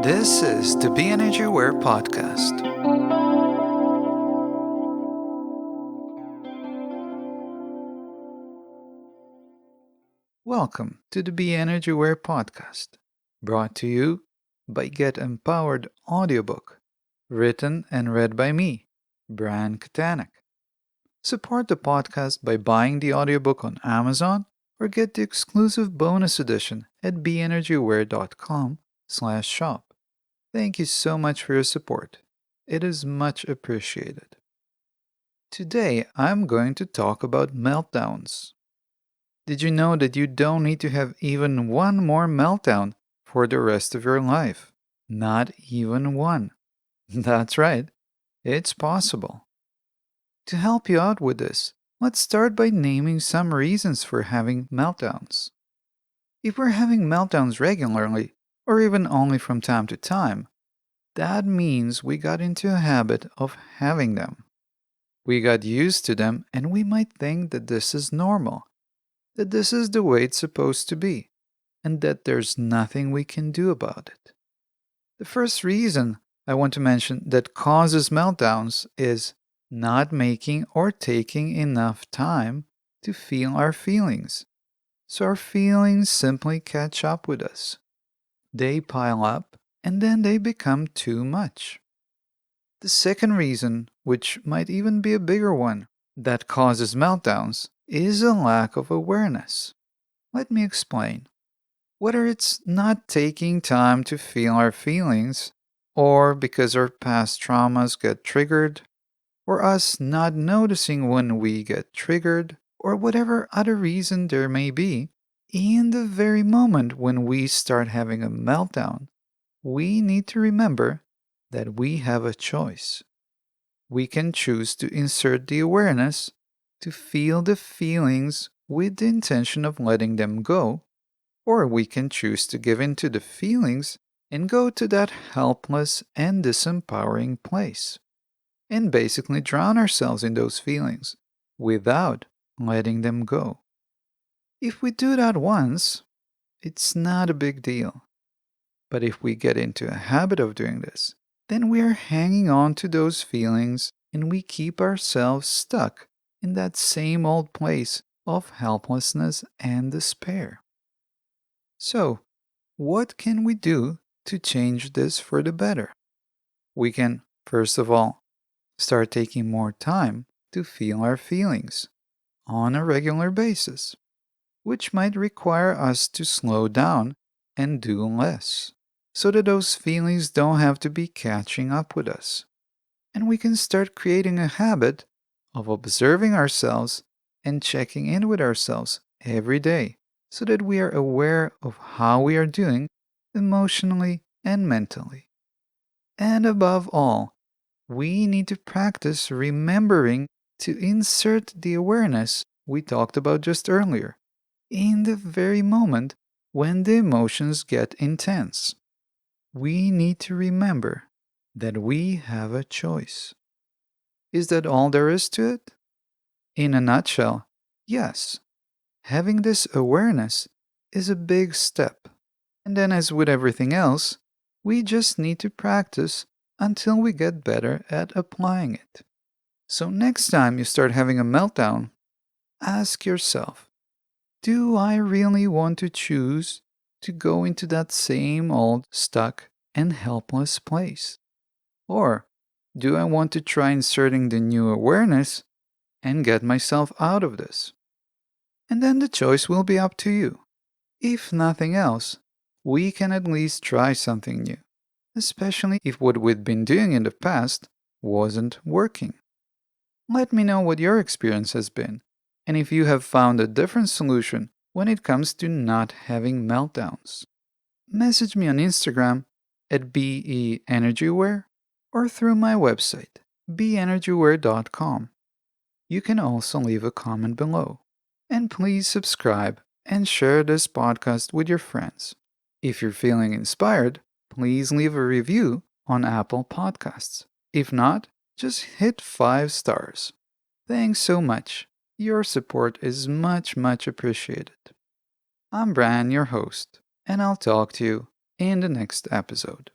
This is the BEnergyAware Podcast. Welcome to the BEnergyAware Podcast, brought to you by Get Empowered audiobook, written and read by me, Bran Katanec. Support the podcast by buying the audiobook on Amazon or get the exclusive bonus edition at BEnergyAware.com/shop. Thank you so much for your support. It is much appreciated. Today, I'm going to talk about meltdowns. Did you know that you don't need to have even one more meltdown for the rest of your life? Not even one. That's right. It's possible. To help you out with this, let's start by naming some reasons for having meltdowns. If we're having meltdowns regularly, or even only from time to time, that means we got into a habit of having them. We got used to them and we might think that this is normal, that this is the way it's supposed to be, and that there's nothing we can do about it. The first reason I want to mention that causes meltdowns is not making or taking enough time to feel our feelings. So our feelings simply catch up with us. They pile up and then they become too much. The second reason, which might even be a bigger one, that causes meltdowns is a lack of awareness. Let me explain. Whether it's not taking time to feel our feelings, or because our past traumas get triggered, or us not noticing when we get triggered, or whatever other reason there may be, in the very moment when we start having a meltdown, we need to remember that we have a choice. We can choose to insert the awareness to feel the feelings with the intention of letting them go, or we can choose to give in to the feelings and go to that helpless and disempowering place, and basically drown ourselves in those feelings without letting them go. If we do that once, it's not a big deal. But if we get into a habit of doing this, then we are hanging on to those feelings and we keep ourselves stuck in that same old place of helplessness and despair. So, what can we do to change this for the better? We can, first of all, start taking more time to feel our feelings on a regular basis, which might require us to slow down and do less, so that those feelings don't have to be catching up with us. And we can start creating a habit of observing ourselves and checking in with ourselves every day, so that we are aware of how we are doing emotionally and mentally. And above all, we need to practice remembering to insert the awareness we talked about just earlier in the very moment when the emotions get intense. We need to remember that we have a choice. Is that all there is to it? In a nutshell, yes. Having this awareness is a big step. And then, as with everything else, we just need to practice until we get better at applying it. So, next time you start having a meltdown, ask yourself, do I really want to choose to go into that same old stuck and helpless place? Or do I want to try inserting the new awareness and get myself out of this? And then the choice will be up to you. If nothing else, we can at least try something new, especially if what we'd been doing in the past wasn't working. Let me know what your experience has been, and if you have found a different solution when it comes to not having meltdowns. Message me on Instagram at BEnergyAware or through my website, BEnergyAware.com. You can also leave a comment below. And please subscribe and share this podcast with your friends. If you're feeling inspired, please leave a review on Apple Podcasts. If not, just hit 5 stars. Thanks so much. Your support is much appreciated. I'm Bran, your host, and I'll talk to you in the next episode.